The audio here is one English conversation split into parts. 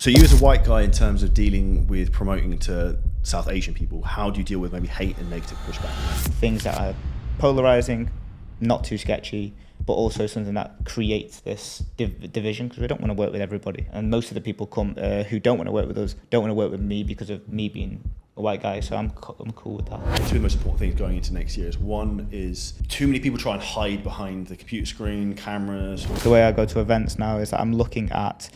So you as a white guy, in terms of dealing with promoting to South Asian people, how do you deal with maybe hate and negative pushback? Things that are polarizing, not too sketchy, but also something that creates this division, because we don't want to work with everybody. And most of the people come who don't want to work with us don't want to work with me because of me being a white guy. So I'm cool with that. Two of the most important things going into next year is, one is too many people try and hide behind the computer screen, cameras. The way I go to events now is that I'm looking at,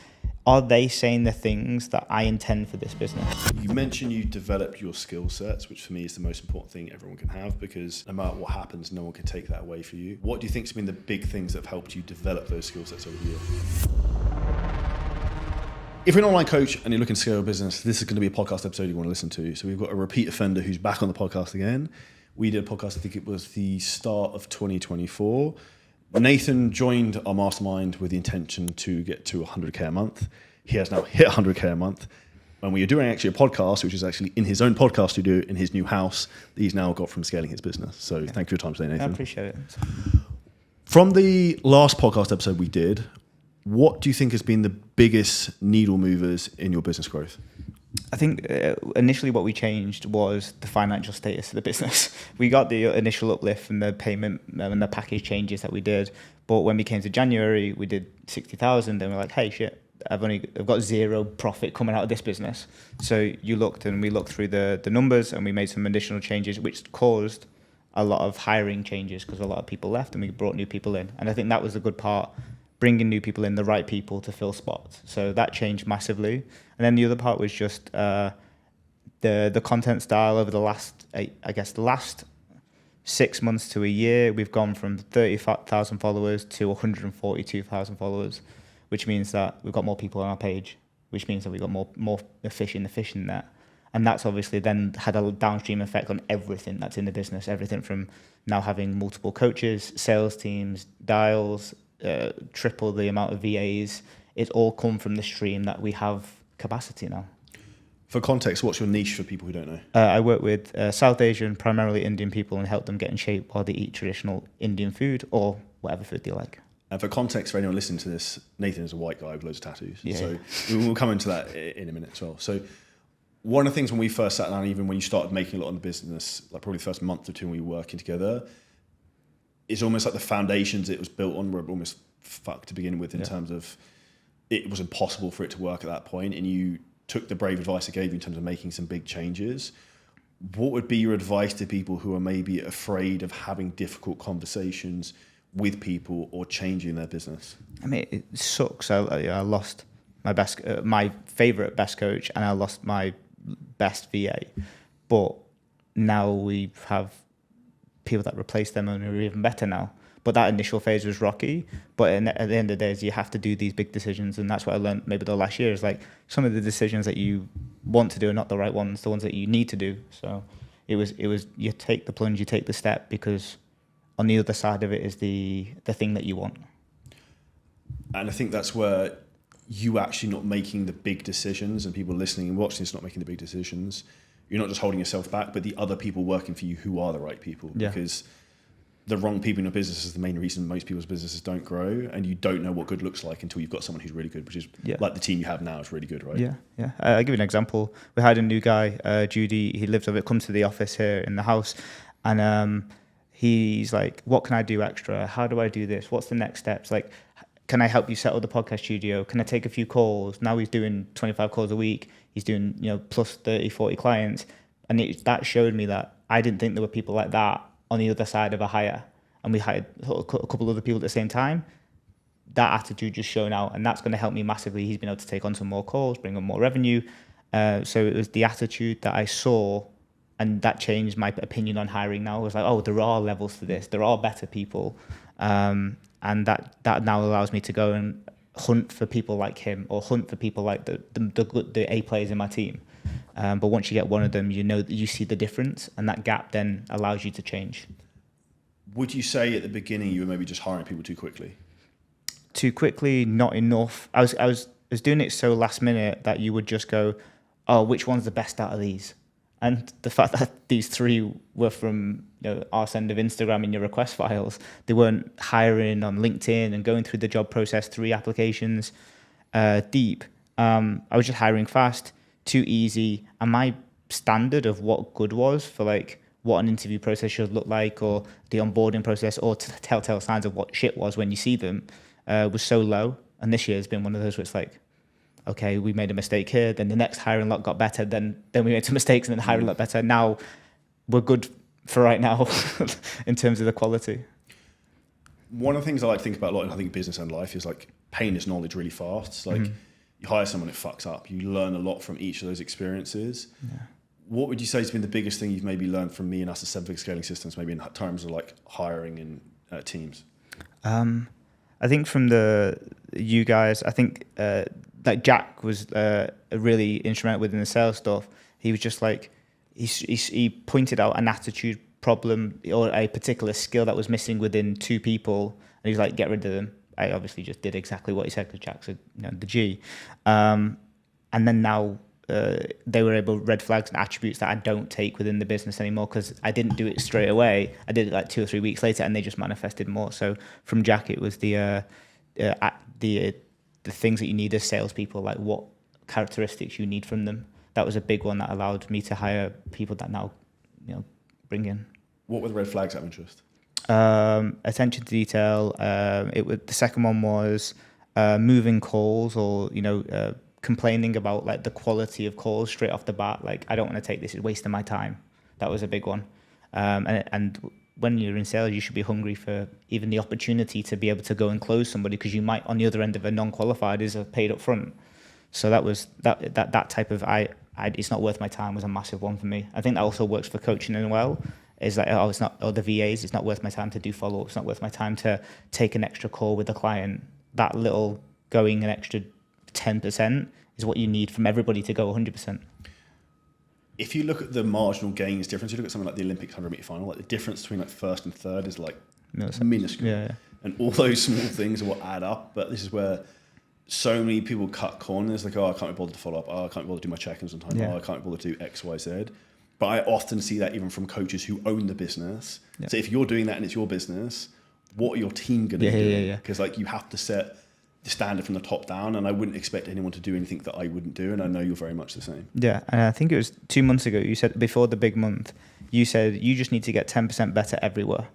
are they saying the things that I intend for this business? You mentioned you developed your skill sets, which for me is the most important thing everyone can have, because no matter what happens, no one can take that away for you. What do you think has been the big things that have helped you develop those skill sets over the years? If you're an online coach and you're looking to scale your business, this is going to be a podcast episode you want to listen to. So we've got a repeat offender who's back on the podcast again. We did a podcast, I think it was the start of 2024. Nathan joined our mastermind with the intention to get to 100K a month. He has now hit 100K a month. When we were doing actually a podcast, which is actually in his own podcast studio in his new house, that he's now got from scaling his business. So thank you for your time today, Nathan. I appreciate it. From the last podcast episode we did, what do you think has been the biggest needle movers in your business growth? I think initially what we changed was the financial status of the business. We got the initial uplift from the payment and the package changes that we did. But when we came to January, we did 60,000 and we're like, hey, shit, I've got zero profit coming out of this business. So we looked through the numbers and we made some additional changes, which caused a lot of hiring changes because a lot of people left and we brought new people in. And I think that was the good part, bringing new people in, the right people to fill spots. So that changed massively. And then the other part was just the content style over the last 6 months to a year. We've gone from 30,000 followers to 142,000 followers, which means that we've got more people on our page, which means that we've got more fish in the fishing net. And that's obviously then had a downstream effect on everything that's in the business, everything from now having multiple coaches, sales teams, dials, triple the amount of VAs. It's all come from the stream that we have capacity now. For context, what's your niche for people who don't know? I work with South Asian, primarily Indian people, and help them get in shape while they eat traditional Indian food or whatever food they like. And for context, for anyone listening to this, Nathan is a white guy with loads of tattoos. Yeah. So we'll come into that in a minute as well. So one of the things when we first sat down, even when you started making a lot in the business, like probably the first month or two when we were working together, it's almost like the foundations it was built on were almost fucked to begin with in terms of it was impossible for it to work at that point, and you took the brave advice I gave you in terms of making some big changes. What would be your advice to people who are maybe afraid of having difficult conversations with people or changing their business? I mean, it sucks. I lost my favorite best coach, and I lost my best VA. But now we have people that replace them and are even better now. But that initial phase was rocky. But at the end of the day, you have to do these big decisions, and that's what I learned maybe the last year is like some of the decisions that you want to do are not the right ones, the ones that you need to do. So it was you take the plunge, you take the step, because on the other side of it is the thing that you want. And I think that's where you actually not making the big decisions, and people listening and watching this not making the big decisions, you're not just holding yourself back, but the other people working for you who are the right people. Yeah. Because the wrong people in your business is the main reason most people's businesses don't grow, and you don't know what good looks like until you've got someone who's really good, which is like the team you have now is really good, right? Yeah. I'll give you an example. We had a new guy, Judy. He lives over, comes to the office here in the house, and he's like, "What can I do extra? How do I do this? What's the next steps? Like, can I help you set up the podcast studio? Can I take a few calls?" Now he's doing 25 calls a week. He's doing plus 30, 40 clients, and that showed me that I didn't think there were people like that on the other side of a hire, and we hired a couple other people at the same time. That attitude just shown out, and that's going to help me massively. He's been able to take on some more calls, bring on more revenue. So it was the attitude that I saw, and that changed my opinion on hiring now. I was like, oh, there are levels to this. There are better people. And that now allows me to go and hunt for people like him, or hunt for people like the A players in my team. But once you get one of them, you see the difference, and that gap then allows you to change. Would you say at the beginning you were maybe just hiring people too quickly? Too quickly, not enough. I was doing it so last minute that you would just go, oh, which one's the best out of these? And the fact that these three were from our end of Instagram in your request files, they weren't hiring on LinkedIn and going through the job process, 3 applications deep. I was just hiring fast, too easy, and my standard of what good was for like what an interview process should look like, or the onboarding process, or telltale signs of what shit was when you see them, was so low. And this year has been one of those where it's like, okay, we made a mistake here, then the next hiring lot got better, then we made some mistakes, and then the hiring lot better. Now we're good for right now in terms of the quality. One of the things I like to think about a lot in, I think, business and life is like pain is knowledge really fast. It's like you hire someone, it fucks up. You learn a lot from each of those experiences. Yeah. What would you say has been the biggest thing you've maybe learned from me and us as 7-figure scaling systems, maybe in terms of like hiring and teams? I think from you guys, I think like Jack was really instrumental within the sales stuff. He was just like, he pointed out an attitude problem or a particular skill that was missing within 2 people, and he was like, get rid of them. I obviously just did exactly what he said because Jack's the G. And then now they were able, red flags and attributes that I don't take within the business anymore because I didn't do it straight away. I did it like 2 or 3 weeks later, and they just manifested more. So from Jack, it was the things that you need as salespeople, like what characteristics you need from them. That was a big one that allowed me to hire people that now, bring in. What were the red flags out of interest? Attention to detail. The second one was moving calls, or complaining about like the quality of calls straight off the bat. Like, I don't want to take this; it's wasting my time. That was a big one. And when you're in sales, you should be hungry for even the opportunity to be able to go and close somebody, because you might, on the other end of a non-qualified, is a paid up front. So that was that type of it's not worth my time was a massive one for me. I think that also works for coaching as well. Is like, it's not, or the VAs, it's not worth my time to do follow-up. It's not worth my time to take an extra call with the client. That little going an extra 10% is what you need from everybody to go 100%. If you look at the marginal gains difference, you look at something like the Olympics 100-meter final, like the difference between like first and third is like minuscule. Yeah. And all those small things are what add up. But this is where so many people cut corners. Like, I can't be bothered to follow up. I can't be bothered to do my check-ins on time. Yeah. I can't be bothered to do X, Y, Z. But I often see that even from coaches who own the business. Yeah. So if you're doing that and it's your business, what are your team going to do? Yeah. Because like you have to set the standard from the top down, and I wouldn't expect anyone to do anything that I wouldn't do, and I know you're very much the same. Yeah, and I think it was 2 months ago, you said, before the big month, you said you just need to get 10% better everywhere.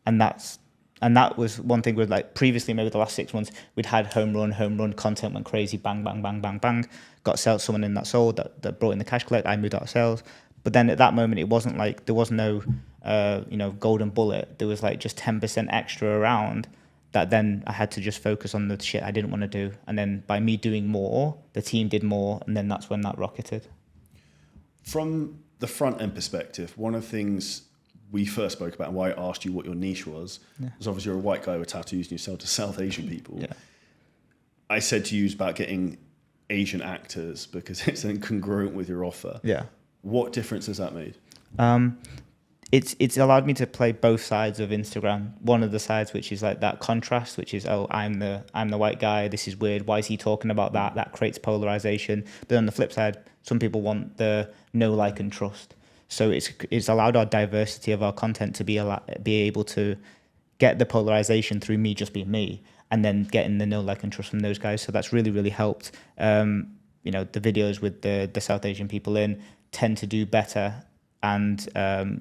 And that was one thing with, like, previously, maybe the last 6 months, we'd had home run, content went crazy, bang, bang, bang, bang, bang, got sales, someone in that sold, that brought in the cash collect, I moved out of sales. But then at that moment, it wasn't like, there was no, golden bullet. There was like just 10% extra around that then I had to just focus on the shit I didn't want to do. And then by me doing more, the team did more, and then that's when that rocketed. From the front end perspective, one of the things we first spoke about and why I asked you what your niche was obviously you're a white guy with tattoos and you sell to South Asian people. Yeah. I said to you about getting Asian actors because it's incongruent with your offer. Yeah. What difference has that made? It's allowed me to play both sides of Instagram. One of the sides, which is like that contrast, which is, oh, I'm the white guy. This is weird. Why is he talking about that? That creates polarization. But on the flip side, some people want the know, like, and trust. So it's allowed our diversity of our content to be able to get the polarization through me just being me, and then getting the know, like, and trust from those guys. So that's really, really helped. The videos with the South Asian people in tend to do better and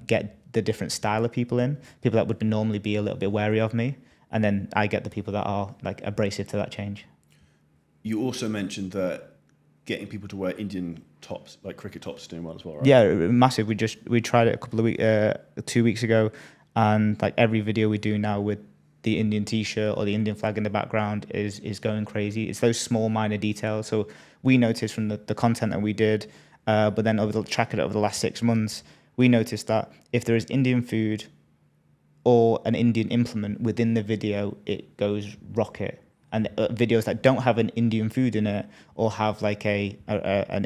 get the different style of people in, people that would normally be a little bit wary of me. And then I get the people that are like abrasive to that change. You also mentioned that getting people to wear Indian tops, like cricket tops, is doing well as well, right? Yeah, massive. We tried it a couple of weeks, 2 weeks ago, and like every video we do now with the Indian t-shirt or the Indian flag in the background is going crazy. It's those small minor details. So we noticed from the content that we did, but then track it over the last 6 months, we noticed that if there is Indian food or an Indian implement within the video, it goes rocket. And videos that don't have an Indian food in it or have like an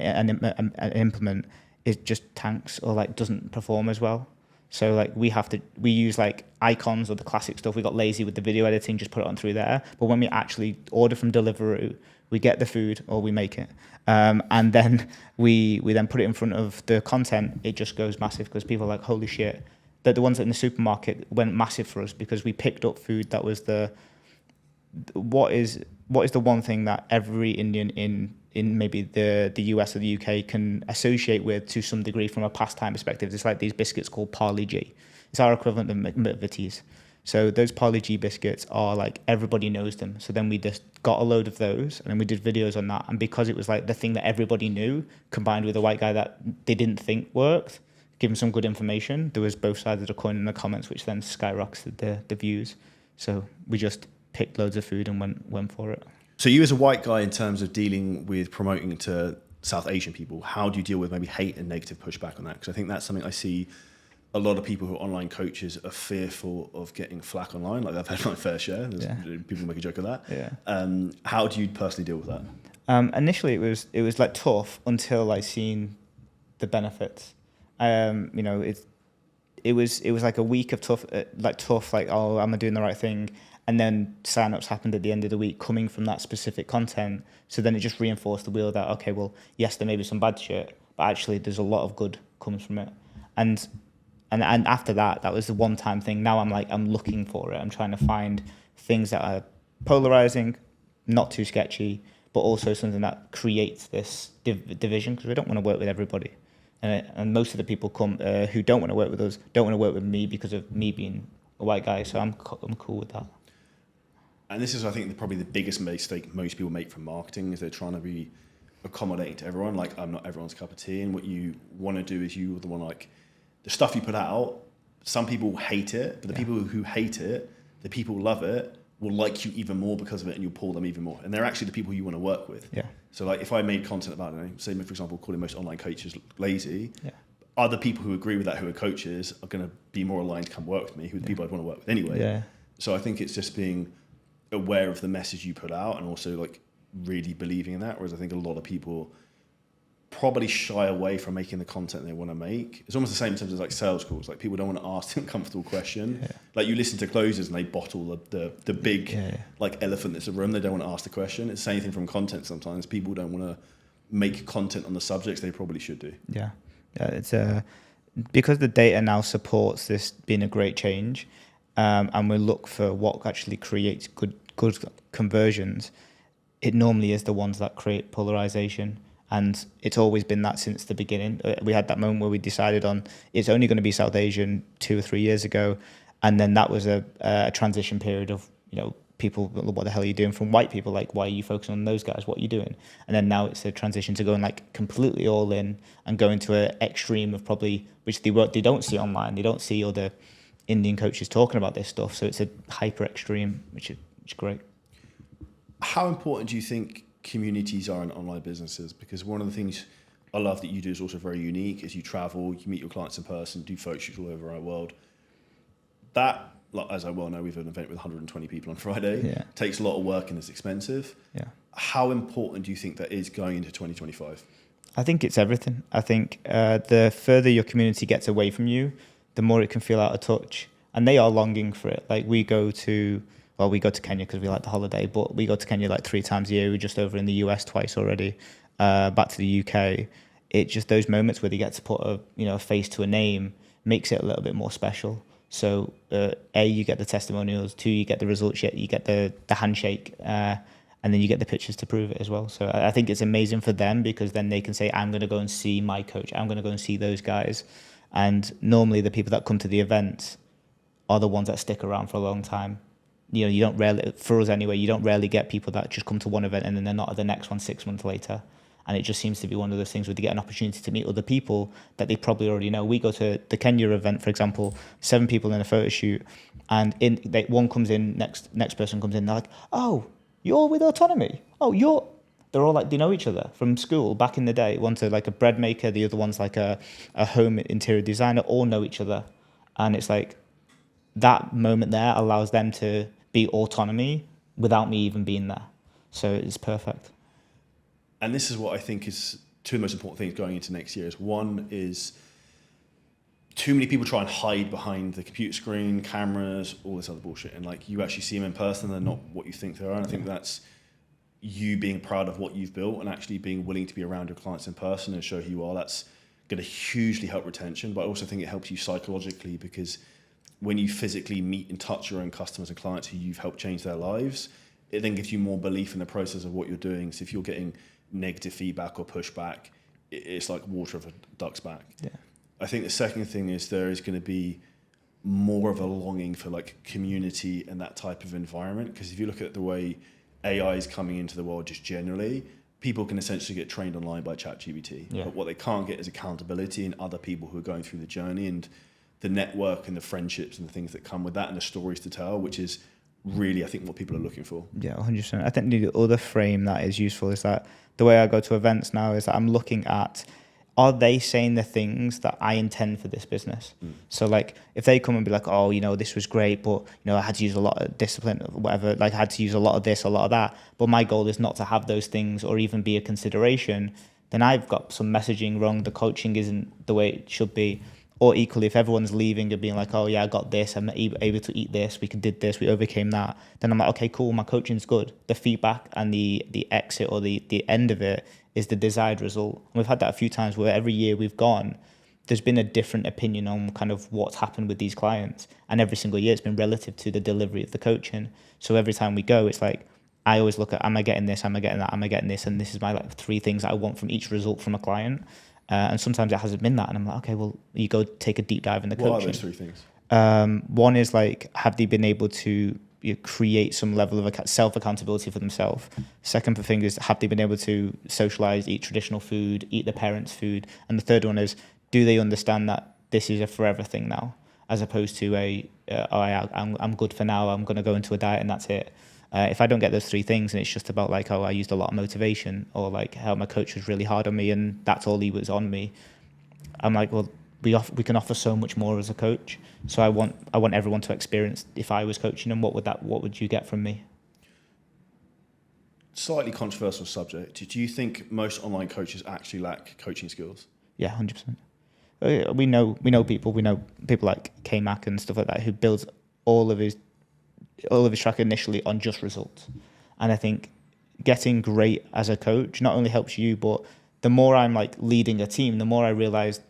implement, it just tanks or like doesn't perform as well. So like we use like icons or the classic stuff. We got lazy with the video editing, just put it on through there. But when we actually order from Deliveroo, we get the food or we make it. And then we then put it in front of the content. It just goes massive because people are like, holy shit. The ones in the supermarket went massive for us because we picked up food that was what is the one thing that every Indian in in maybe the US or the UK can associate with to some degree from a pastime perspective. It's like these biscuits called Parley G. It's our equivalent of McVitie's. So those Parley G biscuits are like, everybody knows them. So then we just got a load of those and then we did videos on that. And because it was like the thing that everybody knew, combined with a white guy that they didn't think worked, give them some good information, there was both sides of the coin in the comments, which then skyrocketed the views. So we just picked loads of food and went for it. So you as a white guy, in terms of dealing with promoting to South Asian people, how do you deal with maybe hate and negative pushback on that? Because I think that's something I see a lot of people who are online coaches are fearful of getting flack online. Like, I've had my fair share. People make a joke of that. Yeah. How do you personally deal with that? Initially, it was like tough until I seen the benefits. You know, it was like a week of tough, like, oh, am I doing the right thing? And then sign-ups happened at the end of the week coming from that specific content. So then it just reinforced the wheel that, okay, well, yes, there may be some bad shit, but actually there's a lot of good comes from it. And after that was the one-time thing. Now I'm looking for it. I'm trying to find things that are polarizing, not too sketchy, but also something that creates this division, because we don't want to work with everybody. And most of the people who don't want to work with us don't want to work with me because of me being a white guy. So I'm cool with that. And this is, I think, probably the biggest mistake most people make from marketing, is they're trying to be accommodating to everyone. Like, I'm not everyone's cup of tea. And what you want to do is you're the one, like, the stuff you put out, some people hate it, but the people who hate it, the people who love it, will like you even more because of it, and you'll pull them even more. And they're actually the people you want to work with. Yeah. So, like, if I made content about, say, for example, calling most online coaches lazy, other people who agree with that, who are coaches, are going to be more aligned to come work with me, who are the people I'd want to work with anyway. Yeah. So I think it's just being aware of the message you put out, and also, like, really believing in that. Whereas I think a lot of people probably shy away from making the content they want to make. It's almost the same in terms of, like, sales calls. Like, people don't want to ask the uncomfortable question. Yeah. Like, you listen to closers and they bottle the big like elephant that's in the room. They don't want to ask the question. It's the same thing from content. Sometimes people don't want to make content on the subjects they probably should do. Yeah, it's because the data now supports this being a great change, and we look for what actually creates good conversions. It normally is the ones that create polarization. And it's always been that since the beginning. We had that moment where we decided on it's only going to be South Asian 2 or 3 years ago. And then that was a transition period of, you know, people, what the hell are you doing? From white people, like, why are you focusing on those guys? What are you doing? And then now it's a transition to going, like, completely all in and going to an extreme of probably, which they don't see online. They don't see other Indian coaches talking about this stuff. So it's a hyper extreme, which is great. How important do you think communities are in online businesses? Because one of the things I love that you do is also very unique, is you travel, you meet your clients in person, do photo shoots all over our world. That, like, as I well know, we've had an event with 120 people on Friday, takes a lot of work and is expensive. Yeah. How important do you think that is going into 2025? I think it's everything. I think the further your community gets away from you, the more it can feel out of touch. And they are longing for it. Like, we go to Kenya because we like the holiday, but we go to Kenya like 3 times a year. We're just over in the US twice already, back to the UK. It's just those moments where they get to put a face to a name makes it a little bit more special. So A, you get the testimonials, 2, you get the results, you get the handshake, and then you get the pictures to prove it as well. So I think it's amazing for them, because then they can say, I'm going to go and see my coach. I'm going to go and see those guys. And normally the people that come to the events are the ones that stick around for a long time. You know, you don't rarely, for us anyway, you don't rarely get people that just come to one event and then they're not at the next one 6 months later. And it just seems to be one of those things where they get an opportunity to meet other people that they probably already know. We go to the Kenya event, for example, 7 people in a photo shoot, and one comes in, next person comes in, they're like, oh, you're with Autonomy? Oh, they're all like, they know each other from school back in the day. One's like a bread maker, the other one's like a home interior designer, all know each other. And it's like, that moment there allows them to be Autonomy without me even being there. So it's perfect. And this is what I think is 2 of the most important things going into next year. One is too many people try and hide behind the computer screen, cameras, all this other bullshit. And, like, you actually see them in person, they're not what you think they are. And I think that's you being proud of what you've built and actually being willing to be around your clients in person and show who you are. That's going to hugely help retention. But I also think it helps you psychologically, because when you physically meet and touch your own customers and clients who you've helped change their lives, it then gives you more belief in the process of what you're doing. So if you're getting negative feedback or pushback, it's like water of a duck's back. Yeah. I think the second thing is there is going to be more of a longing for like community and that type of environment. Because if you look at the way AI is coming into the world just generally, people can essentially get trained online by ChatGPT. Yeah. But what they can't get is accountability and other people who are going through the journey and the network and the friendships and the things that come with that and the stories to tell, which is really, I think, what people are looking for. Yeah, 100%. I think the other frame that is useful is that the way I go to events now is that I'm looking at, are they saying the things that I intend for this business? So like if they come and be like, oh, you know, this was great, but you know, I had to use a lot of discipline or whatever, like I had to use a lot of this, a lot of that, but my goal is not to have those things or even be a consideration, then I've got some messaging wrong. The coaching isn't the way it should be. Or equally, if everyone's leaving and being like, oh yeah, I got this, I'm able to eat this, we did this, we overcame that, then I'm like, okay, cool, my coaching's good. The feedback and the exit or the end of it is the desired result. And we've had that a few times where every year we've gone, there's been a different opinion on kind of what's happened with these clients. And every single year it's been relative to the delivery of the coaching. So every time we go, it's like, I always look at, am I getting this, am I getting that, am I getting this? And this is my like 3 things that I want from each result from a client. And sometimes it hasn't been that. And I'm like, okay, well, you go take a deep dive in the coaching. What are those 3 things? One is like, have they been able to create some level of self-accountability for themselves? Second thing is, have they been able to socialize, eat traditional food, eat their parents' food? And the third one is, do they understand that this is a forever thing now, as opposed to I'm good for now, I'm going to go into a diet and that's it. If I don't get those 3 things and it's just about like, oh, I used a lot of motivation, or like how my coach was really hard on me and that's all he was on me, I'm like, well, we can offer so much more as a coach. So I want everyone to experience, if I was coaching them, what would you get from me? Slightly controversial subject. Do you think most online coaches actually lack coaching skills? Yeah, 100%. We know people like K-Mac and stuff like that, who builds all of his track initially on just results. And I think getting great as a coach not only helps you, but the more I'm like leading a team, the more I realize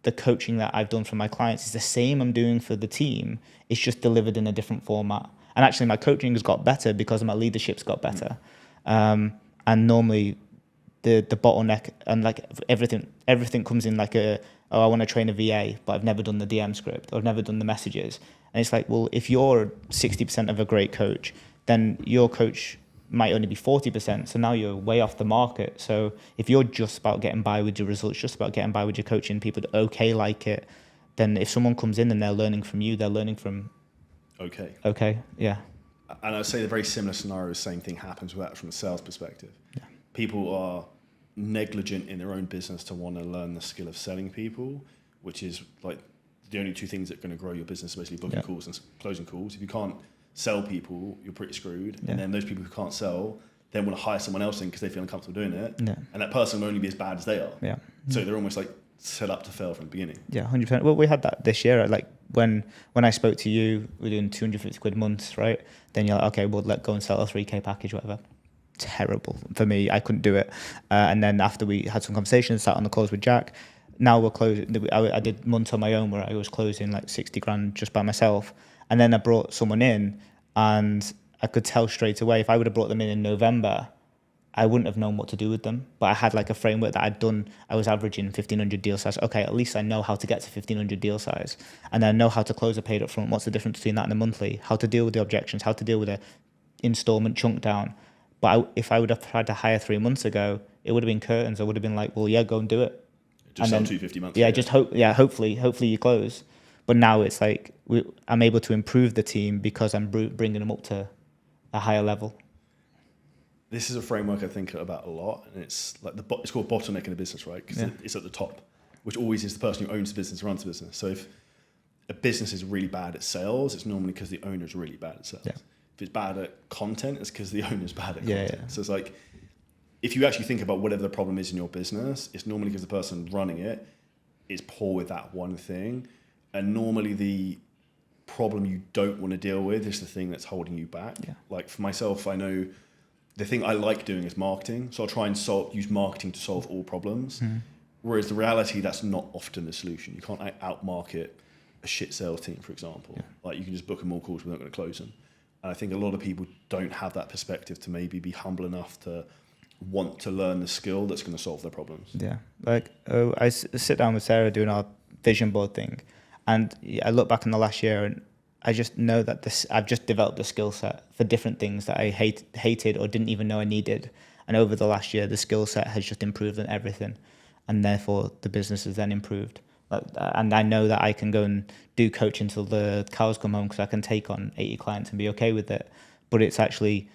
the coaching that I've done for my clients is the same I'm doing for the team. It's just delivered in a different format. And actually my coaching has got better because my leadership's got better. And normally the bottleneck and like everything comes in like I want to train a VA, but I've never done the DM script, or I've never done the messages. And it's like, well, if you're 60% of a great coach, then your coach might only be 40%. So now you're way off the market. So if you're just about getting by with your results, just about getting by with your coaching, people that like it, then if someone comes in and they're learning from you, they're learning from okay, yeah. And I'd say the very similar scenario, the same thing happens with that from a sales perspective. Yeah. People are negligent in their own business to want to learn the skill of selling people, which is like the only 2 things that are going to grow your business, basically booking calls and closing calls. If you can't sell people, you're pretty screwed. Yeah. And then those people who can't sell then want to hire someone else in because they feel uncomfortable doing it. Yeah. And that person will only be as bad as they are. Yeah. So they're almost like set up to fail from the beginning. Yeah, 100%. Well, we had that this year. Like when I spoke to you, we're doing 250 quid months, right? Then you're like, okay, well, let's go and sell a 3K package, whatever. Terrible for me. I couldn't do it. And then after we had some conversations, sat on the calls with Jack, now we're closing. I did months on my own where I was closing like 60 grand just by myself. And then I brought someone in, and I could tell straight away, if I would have brought them in November, I wouldn't have known what to do with them. But I had like a framework that I'd done. I was averaging 1,500 deal size. Okay, at least I know how to get to 1,500 deal size. And I know how to close a paid up front. What's the difference between that and a monthly? How to deal with the objections, how to deal with the installment chunk down. But if I would have tried to hire 3 months ago, it would have been curtains. I would have been like, well, yeah, go and do it. Just sell 250 months. Yeah, just hopefully you close. But now it's like I'm able to improve the team because I'm bringing them up to a higher level. This is a framework I think about a lot, and it's like it's called bottleneck in a business, right? Because it's at the top, which always is the person who owns the business, runs the business. So if a business is really bad at sales, it's normally because the owner is really bad at sales. Yeah. If it's bad at content, it's because the owner is bad at content. Yeah. So it's like, if you actually think about whatever the problem is in your business, it's normally because the person running it is poor with that one thing. And normally the problem you don't want to deal with is the thing that's holding you back. Yeah. Like for myself, I know the thing I like doing is marketing. So I'll try and use marketing to solve all problems. Mm. Whereas the reality, that's not often the solution. You can't outmarket a shit sales team, for example. Yeah. Like you can just book them all calls, we're not going to close them. And I think a lot of people don't have that perspective to maybe be humble enough to want to learn the skill that's going to solve their problems. Yeah. Like, I sit down with Sarah doing our vision board thing, and I look back in the last year, and I just know that I've just developed a skill set for different things that I hated or didn't even know I needed. And over the last year, the skill set has just improved in everything. And therefore, the business has then improved. And I know that I can go and do coaching until the cows come home because I can take on 80 clients and be okay with it. But it's actually,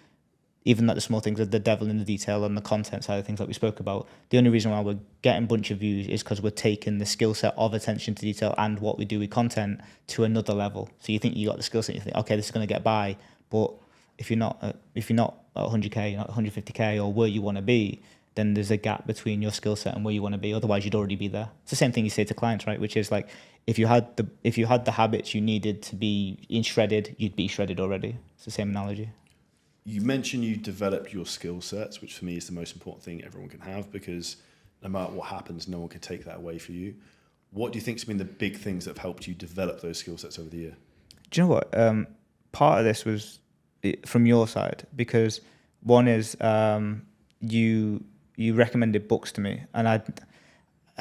even that the small things are the devil in the detail and the content side of things that we spoke about. The only reason why we're getting a bunch of views is because we're taking the skill set of attention to detail and what we do with content to another level. So you think you got the skill set, you think, okay, this is going to get by. But if you're not at 100K, not 150K or where you want to be, then there's a gap between your skill set and where you want to be. Otherwise, you'd already be there. It's the same thing you say to clients, right? Which is like, if you had the habits you needed to be shredded, you'd be shredded already. It's the same analogy. You mentioned you developed your skill sets, which for me is the most important thing everyone can have, because no matter what happens, no one can take that away from you. What do you think has been the big things that have helped you develop those skill sets over the year? Do you know what? Part of this was from your side, because one is you recommended books to me, and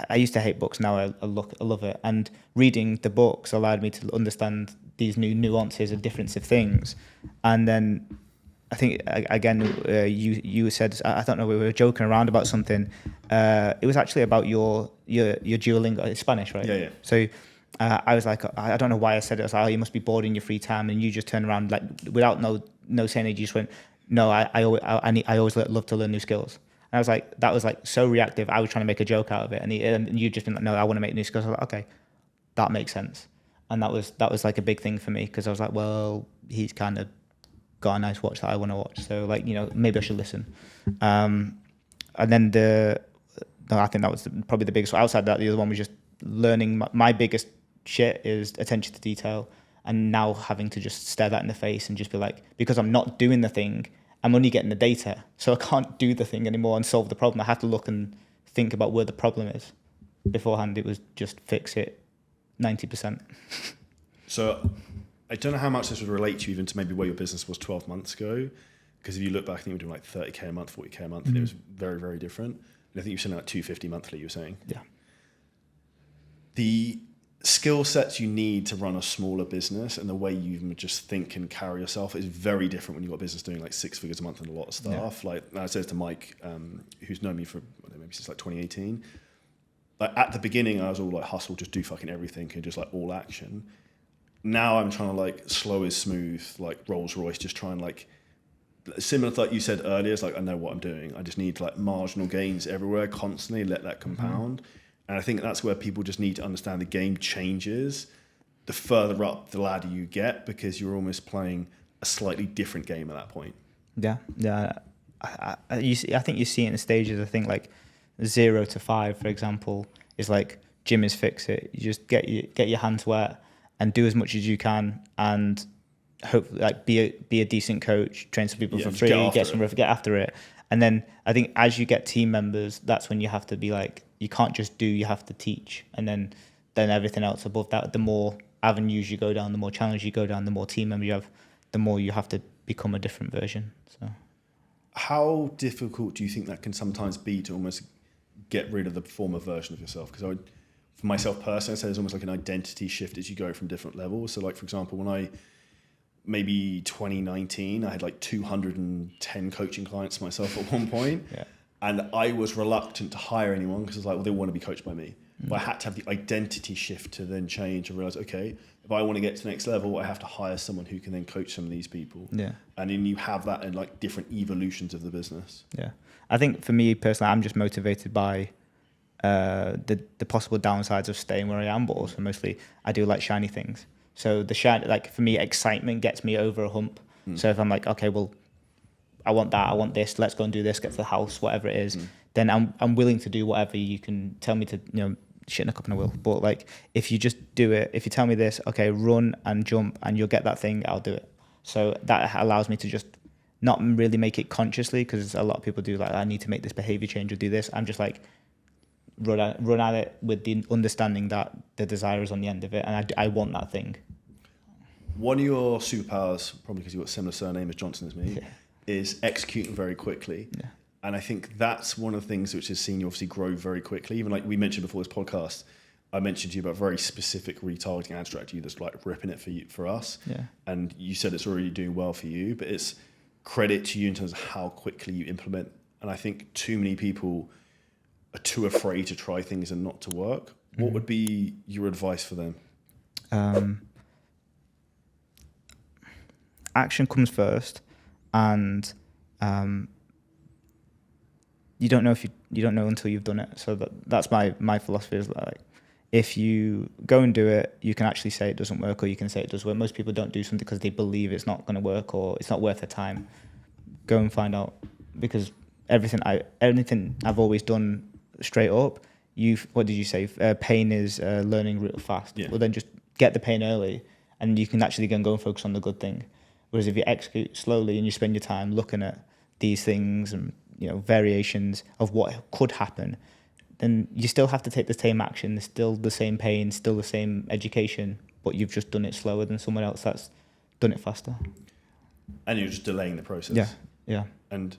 I used to hate books. Now I love it, and reading the books allowed me to understand these new nuances and difference of things. And then I think again, you said, I don't know, we were joking around about something. It was actually about your Duolingo. It's Spanish, right? Yeah. So I was like, I don't know why I said it. I was like, oh, you must be bored in your free time, and you just turned around like without no saying it. You just went, no, I always love to learn new skills. And I was like, that was like so reactive. I was trying to make a joke out of it, and you just been like, no, I want to make new skills. I was like, okay, that makes sense. And that was like a big thing for me, because I was like, well, he's kind of got a nice watch that I want to watch, so like, maybe I should listen. And then I think that was probably the biggest. Outside that, the other one was just learning. My biggest shit is attention to detail, and now having to just stare that in the face and just be like, because I'm not doing the thing, I'm only getting the data, so I can't do the thing anymore and solve the problem. I have to look and think about where the problem is. Beforehand, it was just fix it 90%. So I don't know how much this would relate to you even to maybe where your business was 12 months ago, because if you look back, I think you were doing like 30K a month, 40K a month, and it was very, very different. And I think you were saying like 250 monthly, you were saying. Yeah. The skill sets you need to run a smaller business and the way you even just think and carry yourself is very different when you've got a business doing like 6 figures a month and a lot of staff. Yeah. Like I said to Mike, who's known me for maybe since like 2018, like at the beginning I was all like hustle, just do fucking everything and just like all action. Now I'm trying to like slow is smooth, like Rolls Royce, just try and like, similar to like you said earlier, it's like I know what I'm doing. I just need like marginal gains everywhere constantly, let that compound. And I think that's where people just need to understand the game changes the further up the ladder you get, because you're almost playing a slightly different game at that point. Yeah. I think you see it in stages. I think like 0 to 5, for example, is like gym is fix it. You just get your hands wet and do as much as you can, and hopefully like be a decent coach, train some people for free, get after it. And then I think as you get team members, that's when you have to be like, you can't just do, you have to teach. And then everything else above that, the more avenues you go down, the more challenges you go down, the more team members you have, the more you have to become a different version. So, how difficult do you think that can sometimes be to almost get rid of the former version of yourself? Because for myself personally, I'd say there's almost like an identity shift as you go from different levels. So like, for example, when maybe 2019, I had like 210 coaching clients myself at one point. Yeah. And I was reluctant to hire anyone because I was like, well, they want to be coached by me. But I had to have the identity shift to then change and realize, okay, if I want to get to the next level, I have to hire someone who can then coach some of these people. Yeah. And then you have that in like different evolutions of the business. Yeah. I think for me personally, I'm just motivated by the possible downsides of staying where I am, but also mostly I do like shiny things. So the shine, like for me, excitement gets me over a hump. So if I'm like, okay, well, I want that, I want this, let's go and do this, get to the house, whatever it is, then I'm willing to do whatever you can tell me to, shit in a cup and I will. But like, if you just do it, if you tell me this, okay, run and jump and you'll get that thing, I'll do it. So that allows me to just not really make it consciously, because a lot of people do like, I need to make this behavior change or do this. I'm just like, run at it with the understanding that the desire is on the end of it, and I want that thing. One of your superpowers, probably because you've got a similar surname as Johnson as me, is executing very quickly. Yeah. And I think that's one of the things which has seen you obviously grow very quickly. Even like we mentioned before this podcast, I mentioned to you about a very specific retargeting ad strategy that's like ripping it for us. Yeah. And you said it's already doing well for you, but it's credit to you in terms of how quickly you implement. And I think too many people are too afraid to try things and not to work. What would be your advice for them? Action comes first, and you don't know you don't know until you've done it. So that's my philosophy is like, if you go and do it, you can actually say it doesn't work, or you can say it does work. Most people don't do something because they believe it's not going to work or it's not worth their time. Go and find out, because everything I've always done straight up. What did you say? Pain is learning real fast. Yeah. Well, then just get the pain early, and you can actually go and focus on the good thing. Whereas if you execute slowly and you spend your time looking at these things and variations of what could happen, then you still have to take the same action. There's still the same pain, still the same education, but you've just done it slower than someone else that's done it faster. And you're just delaying the process. Yeah. And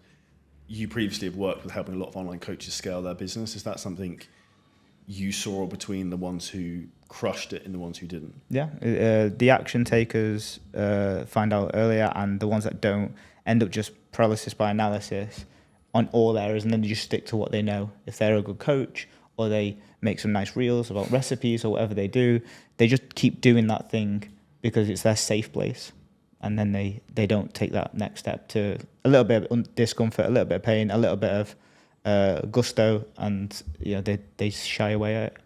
you previously have worked with helping a lot of online coaches scale their business. Is that something you saw between the ones who crushed it and the ones who didn't? Yeah, the action takers find out earlier, and the ones that don't end up just paralysis by analysis on all areas, and then they just stick to what they know. If they're a good coach, or they make some nice reels about recipes or whatever they do, they just keep doing that thing because it's their safe place, and then they don't take that next step to a little bit of discomfort, a little bit of pain, a little bit of gusto, and they shy away at it.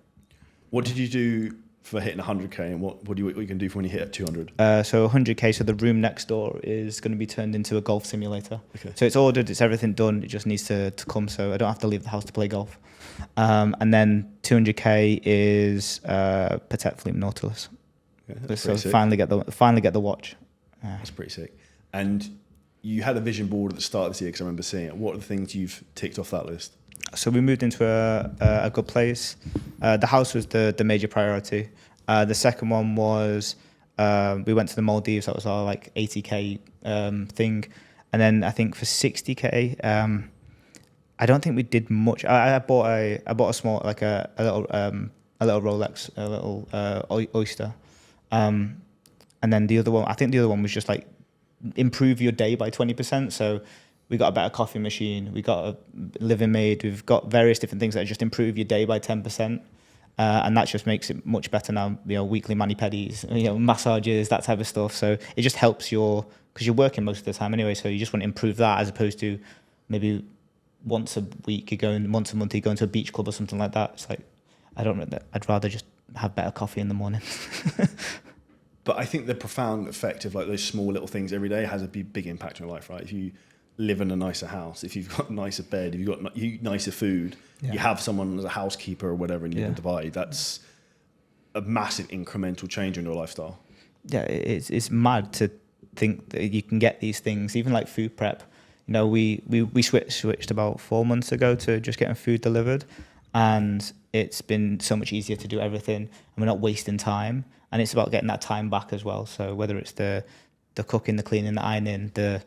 What did you do for hitting 100k, and what you can do for when you hit at 200? So 100k, so the room next door is going to be turned into a golf simulator. Okay. So it's ordered, it's everything done, it just needs to come, so I don't have to leave the house to play golf. And then 200k is Patek Philippe Nautilus. Okay, so finally get the watch. That's pretty sick. And you had a vision board at the start of this year, because I remember seeing it. What are the things you've ticked off that list? So we moved into a good place. The house was the major priority. The second one was we went to the Maldives. That was our like 80k thing. And then I think for 60k, I don't think we did much. I bought a small, like a little Rolex, a little Oyster. And then the other one was just like improve your day by 20%. So we got a better coffee machine, we got a Living Maid, we've got various different things that just improve your day by 10%. And that just makes it much better now, weekly mani-pedis, massages, that type of stuff. So it just helps because you're working most of the time anyway, so you just want to improve that, as opposed to maybe once a month you're going to a beach club or something like that. It's like, I'd rather just have better coffee in the morning. But I think the profound effect of like those small little things every day has a big impact on your life, right? If you live in a nicer house, if you've got a nicer bed, if you've got nicer food, you have someone as a housekeeper or whatever, and you live in Dubai, that's a massive incremental change in your lifestyle. Yeah, it's mad to think that you can get these things, even like food prep. We switched about 4 months ago to just getting food delivered, and it's been so much easier to do everything, and we're not wasting time. And it's about getting that time back as well. So whether it's the cooking, the cleaning, the ironing, the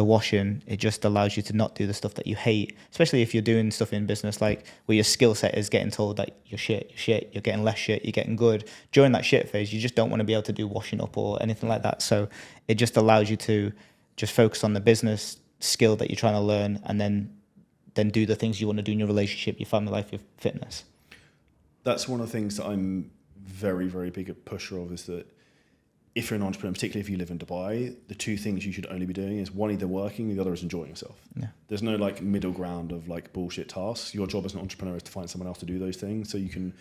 washing, it just allows you to not do the stuff that you hate, especially if you're doing stuff in business like where your skill set is getting told that you're shit, you're getting less shit, you're getting good. During that shit phase, you just don't want to be able to do washing up or anything like that. So it just allows you to just focus on the business skill that you're trying to learn, and then do the things you want to do in your relationship, your family life, your fitness. That's one of the things that I'm very, very big a pusher of, is that if you're an entrepreneur, particularly if you live in Dubai, the two things you should only be doing is one, either working, the other is enjoying yourself. Yeah. There's no like middle ground of like bullshit tasks. Your job as an entrepreneur is to find someone else to do those things, so you can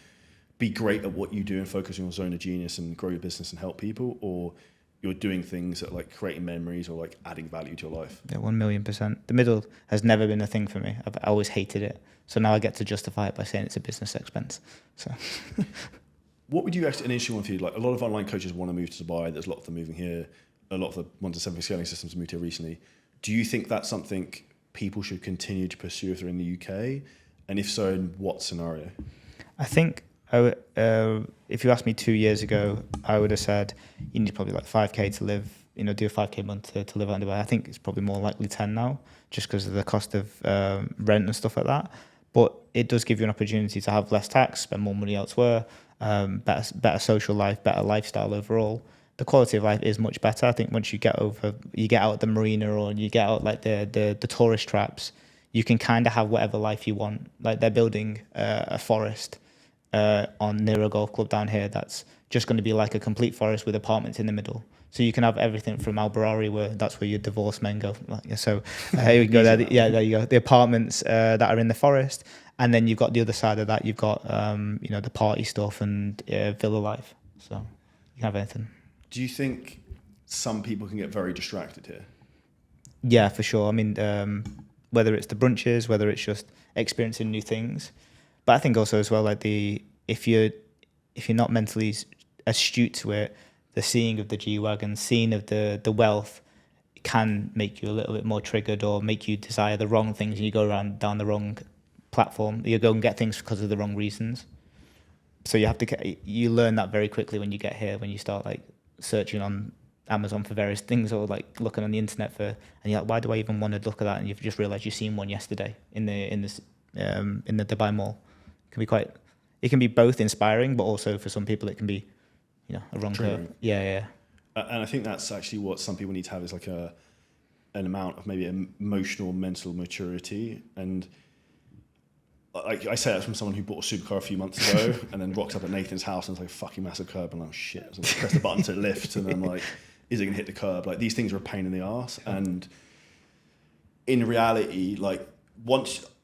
be great at what you do and focus on your zone of genius and grow your business and help people, or you're doing things that like creating memories or like adding value to your life. Yeah, 1,000,000%. The middle has never been a thing for me. I've always hated it. So now I get to justify it by saying it's a business expense. So what would you actually initially want to do? Like, a lot of online coaches want to move to Dubai. There's a lot of them moving here. A lot of the 1 to 7 scaling systems moved here recently. Do you think that's something people should continue to pursue if they're in the UK? And if so, in what scenario? I think if you asked me 2 years ago, I would have said you need probably like 5k to live do a 5K month to live out in Dubai. I think it's probably more likely 10 now, just because of the cost of rent and stuff like that. But it does give you an opportunity to have less tax, spend more money elsewhere, better social life, better lifestyle overall. The quality of life is much better. I think once you get out the marina, or you get out like the tourist traps, you can kind of have whatever life you want. Like they're building a forest near a golf club down here that's just going to be like a complete forest with apartments in the middle. So you can have everything from Albarari, that's where your divorced men go. So here you go there. There you go. The apartments that are in the forest, and then you've got the other side of that. You've got the party stuff and villa life. So you can have anything. Do you think some people can get very distracted here? Yeah, for sure. I mean, whether it's the brunches, whether it's just experiencing new things, but I think also as well, like if you're not mentally astute to it, the seeing of the G-Wagon, seeing of the wealth can make you a little bit more triggered, or make you desire the wrong things, and you go down the wrong platform. You go and get things because of the wrong reasons. So you learn that very quickly when you get here, when you start like searching on Amazon for various things, or like looking on the internet and you're like, why do I even want to look at that? And you've just realized you've seen one yesterday in the Dubai Mall. It can be both inspiring, but also for some people it can be a wrong curve. Yeah. And I think that's actually what some people need to have, is like an amount of maybe emotional, mental maturity. And like I say that from someone who bought a supercar a few months ago and then rocked up at Nathan's house and it's like a fucking massive curb, and I'm like, shit. So I press the button to lift, and I'm like, is it going to hit the curb? Like, these things are a pain in the arse. And in reality, like,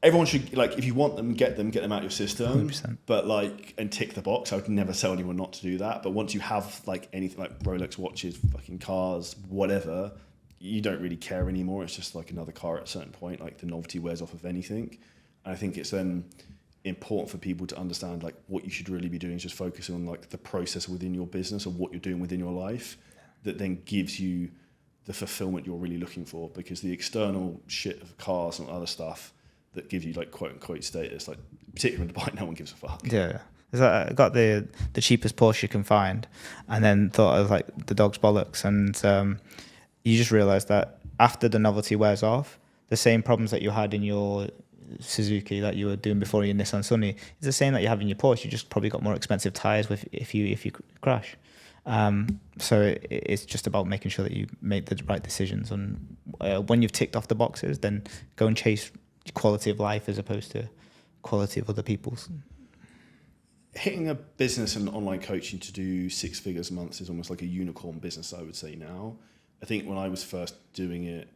everyone should, like, if you want them, get them out of your system. 100%. But like, and tick the box. I would never tell anyone not to do that. But once you have like anything like Rolex watches, fucking cars, whatever, you don't really care anymore. It's just like another car at a certain point. Like, the novelty wears off of anything. And I think it's then important for people to understand like what you should really be doing is just focusing on like the process within your business, or what you're doing within your life, that then gives you the fulfillment you're really looking for. Because the external shit of cars and other stuff that give you like quote unquote status, like particularly in Dubai, no one gives a fuck. Yeah. I got the cheapest Porsche you can find, and then thought of like the dog's bollocks, and you just realise that after the novelty wears off, the same problems that you had in your Suzuki that you were doing before your Nissan Sunny is the same that you have in your Porsche. You just probably got more expensive tires if you crash. So it's just about making sure that you make the right decisions, and when you've ticked off the boxes, then go and chase quality of life as opposed to quality of other people's. Hitting a business and online coaching to do 6 figures a month is almost like a unicorn business, I would say now. I think when I was first doing it,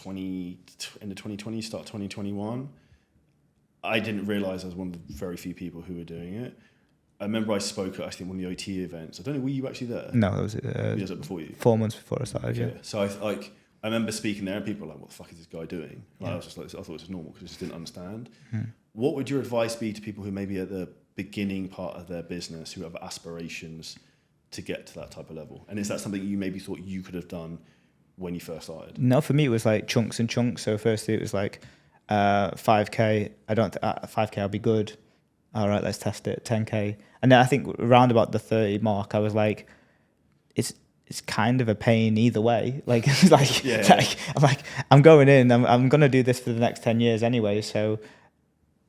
end of 2020, start 2021, I didn't realize I was one of the very few people who were doing it. I remember I spoke at, I think, one of the OT events. I don't know, were you actually there? No, it was was it before you? 4 months before I started. Okay. Yeah. So I remember speaking there, and people were like, "What the fuck is this guy doing?" And I was just like, I thought it was normal because I just didn't understand. What would your advice be to people who maybe at the beginning part of their business, who have aspirations to get to that type of level? And is that something you maybe thought you could have done when you first started? No, for me it was like chunks and chunks. So firstly it was like 5K. 5K I'll be good. All right, let's test it. 10K, and then I think around about the 30 mark, I was like, it's kind of a pain either way. Like, I'm going in. I'm going to do this for the next 10 years anyway. So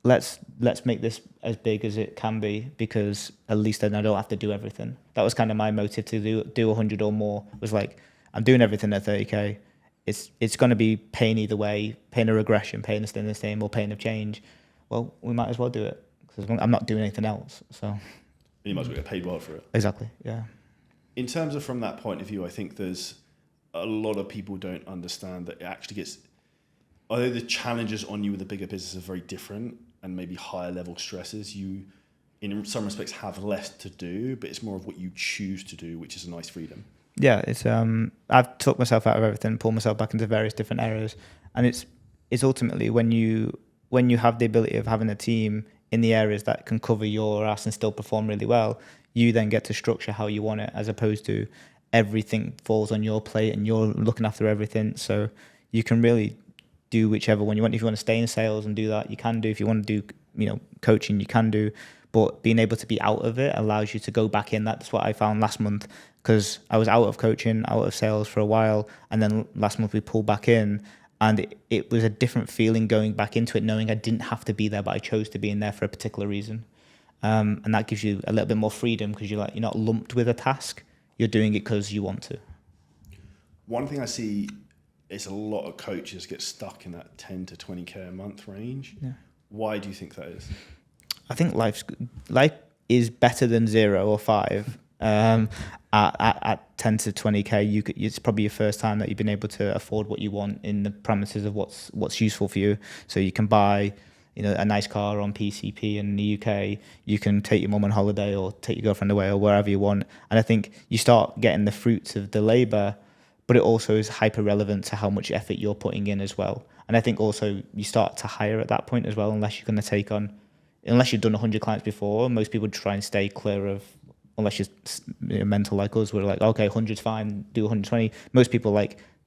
let's make this as big as it can be, because at least then I don't have to do everything. That was kind of my motive to do 100 or more. Was like, I'm doing everything at 30K. It's going to be pain either way, pain of regression, pain of staying the same, or pain of change. Well, we might as well do it, because I'm not doing anything else. So you might as well get paid well for it. Exactly. Yeah. In terms of from that point of view, I think there's a lot of people don't understand that it actually gets, although the challenges on you with the bigger business are very different and maybe higher level stresses, you in some respects have less to do, but it's more of what you choose to do, which is a nice freedom. Yeah, it's I've took myself out of everything, pulled myself back into various different areas, and it's ultimately when you have the ability of having a team in the areas that can cover your ass and still perform really well, you then get to structure how you want it, as opposed to everything falls on your plate and you're looking after everything. So you can really do whichever one you want. If you want to stay in sales and do that, you can do. If you want to do, coaching, you can do. but being able to be out of it allows you to go back in. That's what I found last month, because I was out of coaching, out of sales for a while, and then last month we pulled back in, and it was a different feeling going back into it, knowing I didn't have to be there, but I chose to be in there for a particular reason. And that gives you a little bit more freedom, because you're not lumped with a task. You're doing it because you want to. One thing I see is a lot of coaches get stuck in that 10 to 20K a month range. Yeah. Why do you think that is? I think life is better than 0 or 5. At 10 to 20K, it's probably your first time that you've been able to afford what you want in the parameters of what's useful for you. So you can buy, a nice car on PCP in the UK. You can take your mum on holiday or take your girlfriend away or wherever you want. And I think you start getting the fruits of the labour, but it also is hyper relevant to how much effort you're putting in as well. And I think also you start to hire at that point as well, unless you're going to take on, unless you've done 100 clients before. Most people try and stay clear of, unless you're mental like us, we're like, okay, 100's fine, do 120. Most people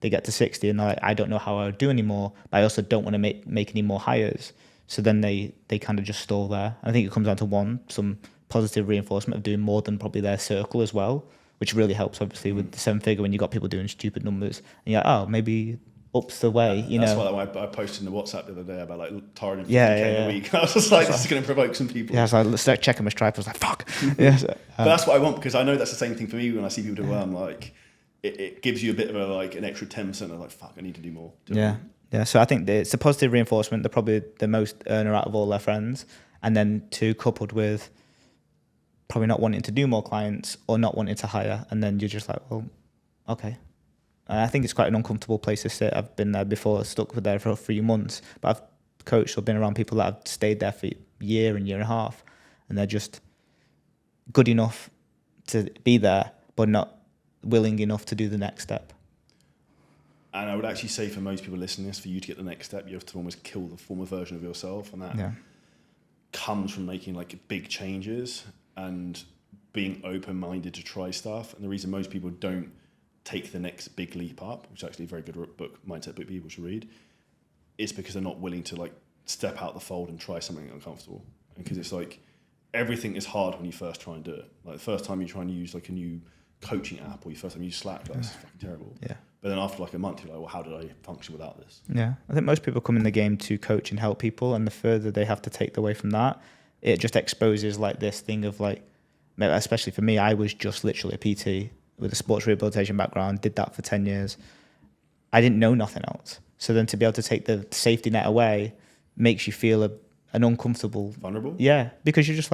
they get to 60 and they're like, I don't know how I would do anymore, but I also don't want to make any more hires. So then they kind of just stall there. I think it comes down to some positive reinforcement of doing more than probably their circle as well, which really helps obviously with the 7-figure when you got people doing stupid numbers. And you're like, oh, maybe up's the way, That's why I posted in the WhatsApp the other day about targeting 50K a week. I was just like, this is going to provoke some people. Yeah, so let's start checking my Stripe. I was like, fuck. Yes. But that's what I want, because I know that's the same thing for me when I see people do well. I'm like, it gives you a bit of an extra 10%. I'm like, fuck, I need to do more. Yeah, so I think it's a positive reinforcement. They're probably the most earner out of all their friends. And then 2, coupled with probably not wanting to do more clients or not wanting to hire. And then you're just like, well, okay. And I think it's quite an uncomfortable place to sit. I've been there before, stuck with there for 3 months. But I've coached or been around people that have stayed there for a year and a half. And they're just good enough to be there, but not willing enough to do the next step. And I would actually say for most people listening to this, for you to get the next step, you have to almost kill the former version of yourself. And that comes from making big changes and being open-minded to try stuff. And the reason most people don't take the next big leap up, which is actually a very good book, mindset book people should read, is because they're not willing to step out the fold and try something uncomfortable. And because it's everything is hard when you first try and do it. The first time you try and use a new coaching app, or your first time you use Slack, that's fucking terrible. Yeah. But then after a month, you're like, well, how did I function without this? Yeah. I think most people come in the game to coach and help people, and the further they have to take away from that, it just exposes this thing of especially for me, I was just literally a PT with a sports rehabilitation background, did that for 10 years. I didn't know nothing else. So then to be able to take the safety net away makes you feel an uncomfortable... Vulnerable? Yeah, because you're just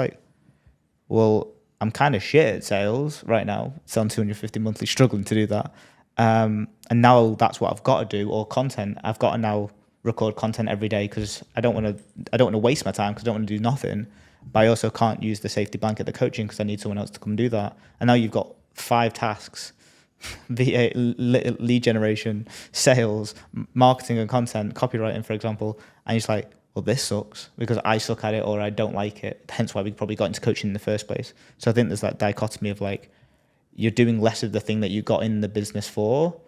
well, I'm kind of shit at sales right now, selling 250 monthly, struggling to do that. And now that's what I've got to do, or content. I've got to now record content every day because I don't want to waste my time, because I don't want to do nothing. But I also can't use the safety blanket, the coaching, because I need someone else to come do that. And now you've got 5 tasks: VA, lead generation, sales, marketing and content, copywriting, for example. And you're just well, this sucks because I suck at it or I don't like it. Hence why we probably got into coaching in the first place. So I think there's that dichotomy of you're doing less of the thing that you got in the business for,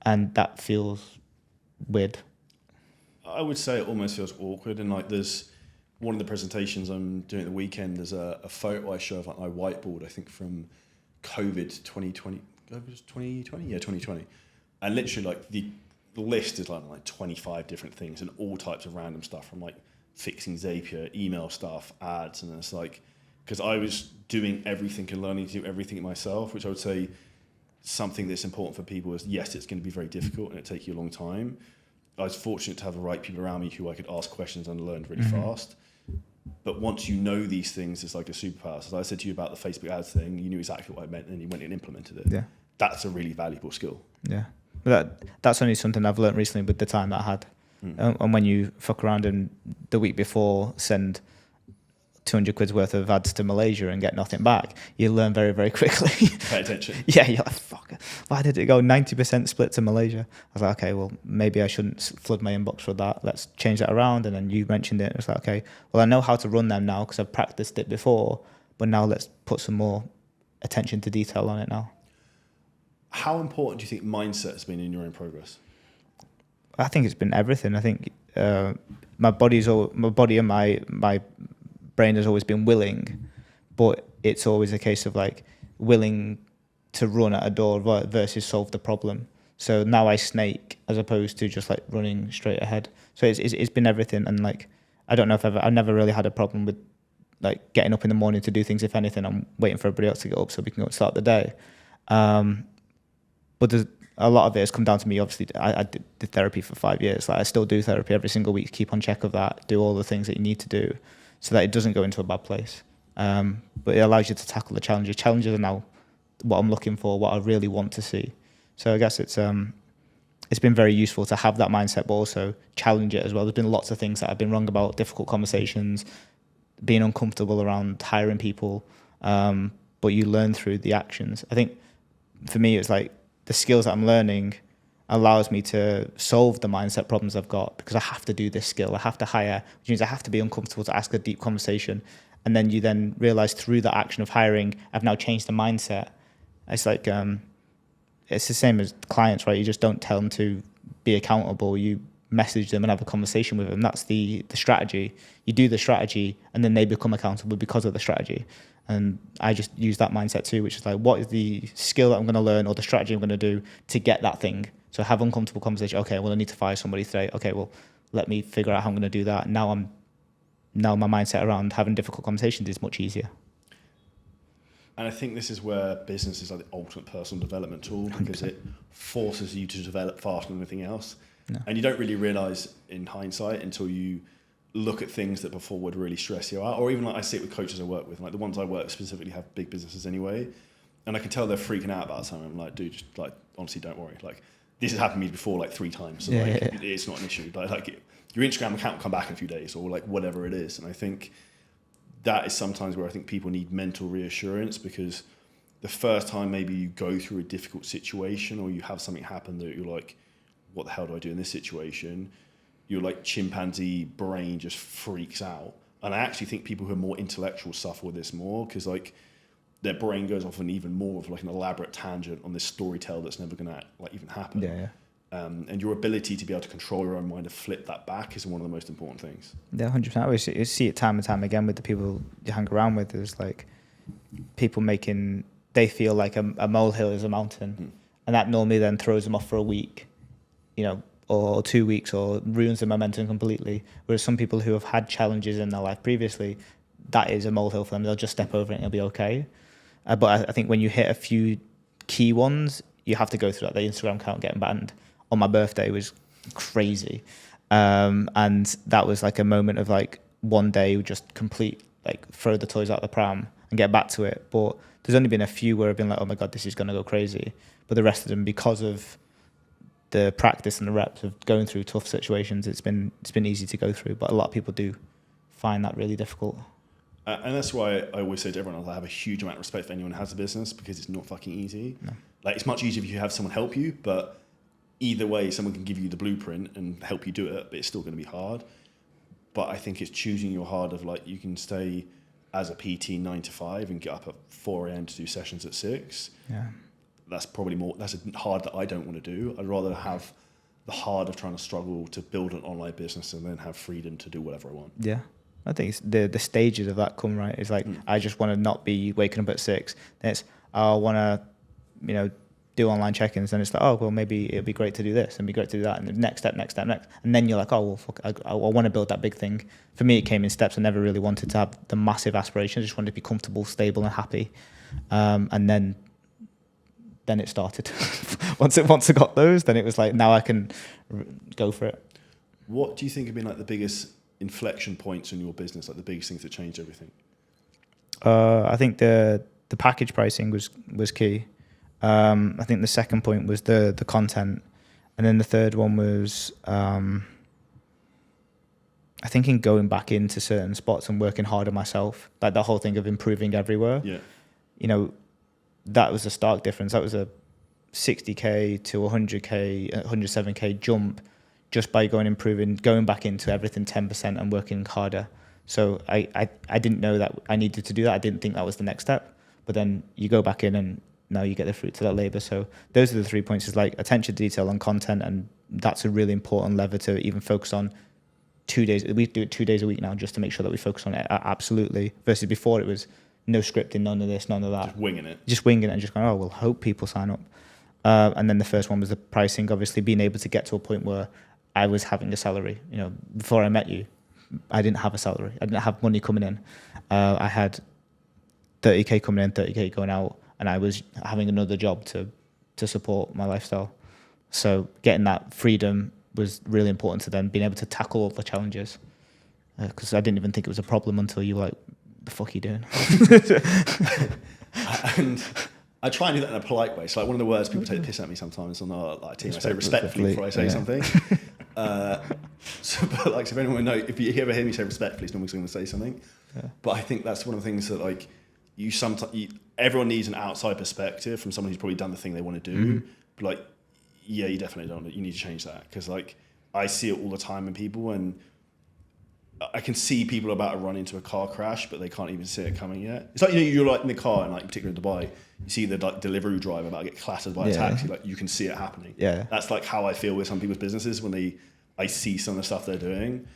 and that feels weird. I would say it almost feels awkward. And there's one of the presentations I'm doing at the weekend, there's a photo I show of my whiteboard, I think from COVID 2020. COVID was 2020? Yeah, 2020. And literally the list is 25 different things and all types of random stuff, from fixing Zapier, email stuff, ads. And it's because I was doing everything and learning to do everything myself, which I would say something that's important for people is, yes, it's going to be very difficult and it takes you a long time. I was fortunate to have the right people around me who I could ask questions and learned really fast. But once you know these things, it's like a superpower. So as I said to you about the Facebook ads thing, you knew exactly what I meant and you went and implemented it. Yeah. That's a really valuable skill. Yeah. That's only something I've learned recently with the time that I had. And when you fuck around and the week before send 200 quid's worth of ads to Malaysia and get nothing back, you learn very, very quickly. Pay attention. Yeah, you're like, fuck, why did it go 90% split to Malaysia? I was like, okay, well, maybe I shouldn't flood my inbox for that. Let's change that around. And then you mentioned it. It's like, okay, well, I know how to run them now because I've practiced it before, but now let's put some more attention to detail on it now. How important do you think mindset has been in your own progress? I think it's been everything. I think my body and my brain has always been willing, but it's always a case of like willing to run at a door versus solve the problem. So now I snake as opposed to just like running straight ahead. So it's been everything. And like, I don't know if I've never really had a problem with like getting up in the morning to do things. If anything, I'm waiting for everybody else to get up so we can go and start the day. But there's a lot of it has come down to me. Obviously, I did therapy for 5 years. Like I still do therapy every single week, keep on check of that, do all the things that you need to do so that it doesn't go into a bad place. But it allows you to tackle the challenges. Challenges are now what I'm looking for, what I really want to see. So I guess it's been very useful to have that mindset, but also challenge it as well. There's been lots of things that I've been wrong about, difficult conversations, being uncomfortable around hiring people, but you learn through the actions. I think for me, it's like the skills that I'm learning allows me to solve the mindset problems I've got because I have to do this skill. I have to hire, which means I have to be uncomfortable to ask a deep conversation. And then you then realize through the action of hiring, I've now changed the mindset. It's like, it's the same as clients, right? You just don't tell them to be accountable. You message them and have a conversation with them. That's the strategy. You do the strategy and then they become accountable because of the strategy. And I just use that mindset too, which is like, what is the skill that I'm going to learn or the strategy I'm going to do to get that thing? So have uncomfortable conversation. Okay, well, I need to fire somebody today. Okay, well, let me figure out how I'm going to do that. Now my mindset around having difficult conversations is much easier. And I think this is where business is like the ultimate personal development tool because 100%. It forces you to develop faster than anything else. No. And you don't really realize in hindsight until you look at things that before would really stress you out. Or even like I see it with coaches I work with, like the ones I work with specifically have big businesses anyway. And I can tell they're freaking out about something. I'm like, dude, just like, honestly, don't worry. Like this has happened to me before like 3 times. So it's not an issue. Like your Instagram account will come back in a few days or like whatever it is. And I think that is sometimes where I think people need mental reassurance because the first time maybe you go through a difficult situation or you have something happen that you're like, what the hell do I do in this situation? Your like chimpanzee brain just freaks out. And I actually think people who are more intellectual suffer with this more because like their brain goes off on even more of like an elaborate tangent on this storyteller that's never going to like even happen. Yeah. And your ability to be able to control your own mind and flip that back is one of the most important things. Yeah, 100%. I always see it time and time again with the people you hang around with. There's like people they feel like a molehill is a mountain. And that normally then throws them off for a week, or 2 weeks or ruins the momentum completely. Whereas some people who have had challenges in their life previously, that is a molehill for them. They'll just step over it and it'll be okay. But I think when you hit a few key ones, you have to go through that. The Instagram account getting banned on my birthday was crazy. And that was like a moment of like one day just complete, like throw the toys out the pram and get back to it. But there's only been a few where I've been like, oh my God, this is going to go crazy. But the rest of them, because of the practice and the reps of going through tough situations, it's been easy to go through. But a lot of people do find that really difficult. And that's why I always say to everyone, I have a huge amount of respect for anyone who has a business because it's not fucking easy. No. Like it's much easier if you have someone help you, but either way, someone can give you the blueprint and help you do it, but it's still going to be hard. But I think it's choosing your hard of like, you can stay as a PT 9 to 5 and get up at 4 a.m. to do sessions at 6. Yeah. That's a hard that I don't want to do. I'd rather have the hard of trying to struggle to build an online business and then have freedom to do whatever I want. Yeah. I think it's the stages of that come right. It's like, I just want to not be waking up at 6. Then it's, I want to, do online check-ins. Then it's like, oh, well, maybe it'd be great to do this and be great to do that. And the next step. And then you're like, oh, well, fuck, I want to build that big thing. For me, it came in steps. I never really wanted to have the massive aspirations. I just wanted to be comfortable, stable and happy. And then it started. once I got those, then it was like, now I can go for it. What do you think have been like the biggest inflection points in your business, like the biggest things that changed everything? I think the package pricing was key. I think the second point was the content, and then the third one was I think in going back into certain spots and working harder myself, like the whole thing of improving everywhere. Yeah. That was a stark difference. That was a 60k to 100k, 107k jump just by going back into everything 10% and working harder. So I didn't know that I needed to do that. I didn't think that was the next step. But then you go back in and now you get the fruits of that labor. So those are the 3 points, is like attention to detail and content. And that's a really important lever to even focus on 2 days. We do it 2 days a week now just to make sure that we focus on it. Absolutely. Versus before it was no scripting, none of this, none of that. Just winging it And just going, oh, we'll hope people sign up. And then the first one was the pricing, obviously being able to get to a point where I was having a salary. You know, before I met you, I didn't have a salary. I didn't have money coming in. I had 30k coming in, 30k going out, and I was having another job to support my lifestyle. So getting that freedom was really important to then being able to tackle all the challenges. Because I didn't even think it was a problem until you were like, the fuck are you doing? And I try and do that in a polite way. So like one of the words people take the piss at me sometimes on our like team, I say respectfully before I say something. So if anyone would know, if you ever hear me say respectfully, it's normally going to say something. Yeah. But I think that's one of the things that like everyone needs an outside perspective from someone who's probably done the thing they want to do. But like, yeah, you definitely don't. You need to change that, because like I see it all the time in people, and I can see people about to run into a car crash, but they can't even see it coming yet. It's like, you know, you're like in the car, and like particularly in Dubai, you see the like delivery driver about to get clattered by a taxi. Like you can see it happening. Yeah, that's like how I feel with some people's businesses when I see some of the stuff they're doing,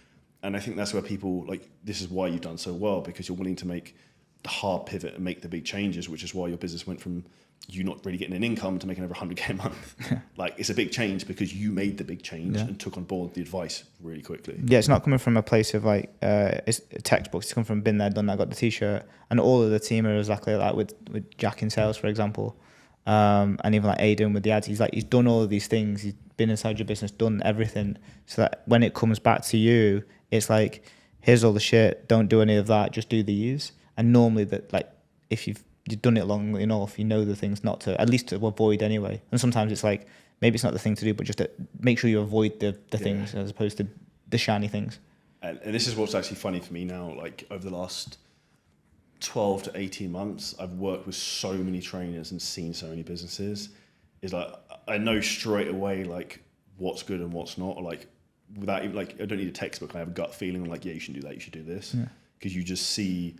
and I think that's where people like, this is why you've done so well, because you're willing to make the hard pivot and make the big changes, which is why your business went from you not really getting an income to making over 100k a month. Like it's a big change because you made the big change and took on board the advice really quickly. Yeah, it's not coming from a place of like it's textbooks. It's come from been there, done that, got the t-shirt, and all of the team are exactly like with Jack in sales, for example, and even like Aidan with the ads. He's done all of these things. He's been inside your business, done everything, so that when it comes back to you, it's like, here's all the shit. Don't do any of that. Just do these. And normally that, like, if you've done it long enough, you know the things not to, at least to avoid anyway. And sometimes it's like, maybe it's not the thing to do, but just to make sure you avoid the things as opposed to the shiny things. And this is what's actually funny for me now. Like over the last 12 to 18 months, I've worked with so many trainers and seen so many businesses. Is like, I know straight away like what's good and what's not. Like without even like, I don't need a textbook. I have a gut feeling like, yeah, you should do that. You should do this. Because you just see.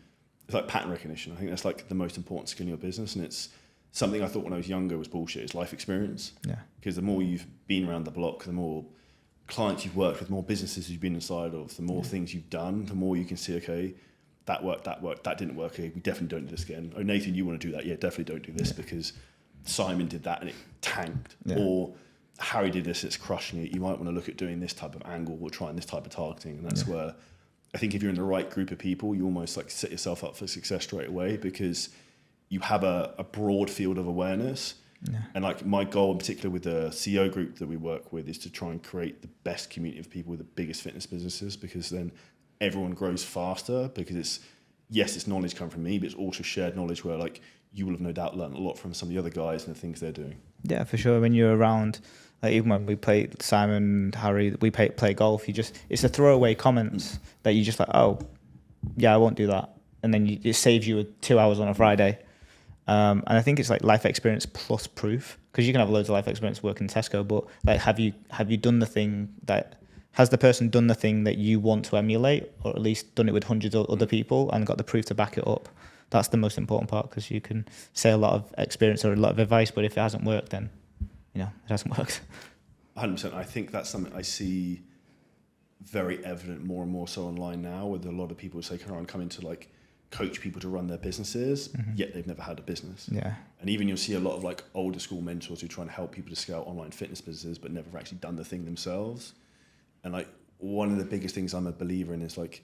It's like pattern recognition. I think that's like the most important skill in your business, and it's something I thought when I was younger was bullshit. It's life experience. Yeah. Because the more you've been around the block, the more clients you've worked with, more businesses you've been inside of, the more things you've done, the more you can see, okay, that worked, that didn't work. Okay, we definitely don't do this again. Oh, Nathan, you want to do that? Yeah, definitely don't do this because Simon did that and it tanked. Yeah. Or Harry did this, it's crushing it. You might want to look at doing this type of angle or trying this type of targeting, and that's where. I think if you're in the right group of people, you almost like set yourself up for success straight away because you have a broad field of awareness. Yeah. And like my goal in particular with the CEO group that we work with is to try and create the best community of people with the biggest fitness businesses, because then everyone grows faster, because it's knowledge come from me, but it's also shared knowledge where like you will have no doubt learned a lot from some of the other guys and the things they're doing. Yeah, for sure. When you're around, like even when we play Simon, Harry, we play golf, it's the throwaway comments that you just like, oh, yeah, I won't do that. And then it saves you 2 hours on a Friday. And I think it's like life experience plus proof, because you can have loads of life experience working in Tesco, but like, have you done the thing has the person done the thing that you want to emulate, or at least done it with hundreds of other people and got the proof to back it up? That's the most important part, because you can say a lot of experience or a lot of advice, but if it hasn't worked, then it hasn't worked. 100%. I think that's something I see very evident more and more so online now, with a lot of people who say, come in to like coach people to run their businesses, yet they've never had a business. Yeah. And even you'll see a lot of like older school mentors who try and help people to scale online fitness businesses, but never actually done the thing themselves. And like one of the biggest things I'm a believer in is like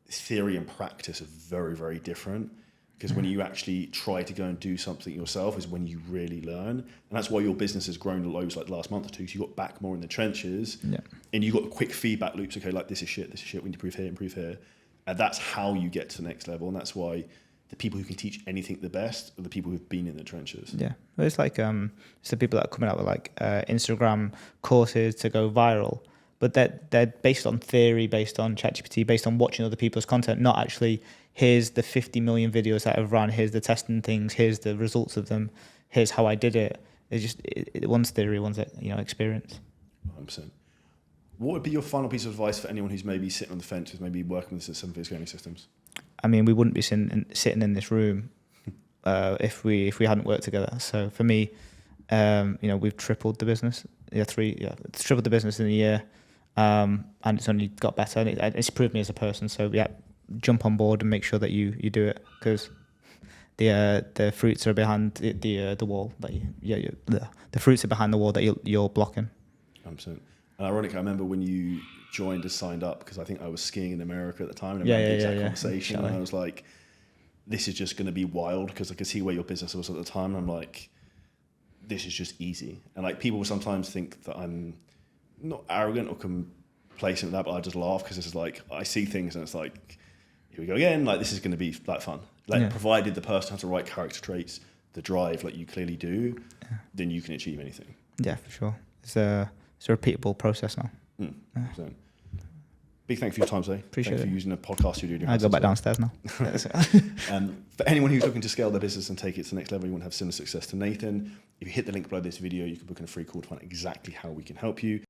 theory and practice are very, very different. Because when you actually try to go and do something yourself is when you really learn. And that's why your business has grown loads like the last month or two. because you got back more in the trenches and you got quick feedback loops. Okay, like this is shit, we need to improve here. And that's how you get to the next level. And that's why the people who can teach anything the best are the people who've been in the trenches. Yeah. Well, it's like, it's the people that are coming out with like Instagram courses to go viral. But they're based on theory, based on ChatGPT, based on watching other people's content, not actually, here's the 50 million videos that I've run, here's the testing things, here's the results of them, here's how I did it. It's just, one's theory, one's experience. 100%. What would be your final piece of advice for anyone who's maybe sitting on the fence with maybe working with some of these scaling systems? I mean, we wouldn't be sitting in this room if we hadn't worked together. So for me, we've tripled the business. It's tripled the business in a year. And it's only got better, and it's improved me as a person. So yeah, jump on board and make sure that you do it, because the fruits are behind the wall that the fruits are behind the wall that you're blocking. 100%. And ironically, I remember when you joined and signed up, because I think I was skiing in America at the time, and I remember the exact conversation, and I was like, this is just going to be wild, because I could see where your business was at the time, and I'm like, this is just easy. And like, people will sometimes think that I'm not arrogant or complacent with that, but I just laugh, because this is like, I see things and it's like, here we go again, like this is going to be like fun. Like provided the person has the right character traits, the drive, like you clearly do, then you can achieve anything. Yeah, for sure. It's a repeatable process now. So, big thank you for your time today. Appreciate Thank you for using a podcast studio. I go back downstairs now. For anyone who's looking to scale their business and take it to the next level, you want to have similar success to Nathan, if you hit the link below this video, you can book in a free call to find out exactly how we can help you.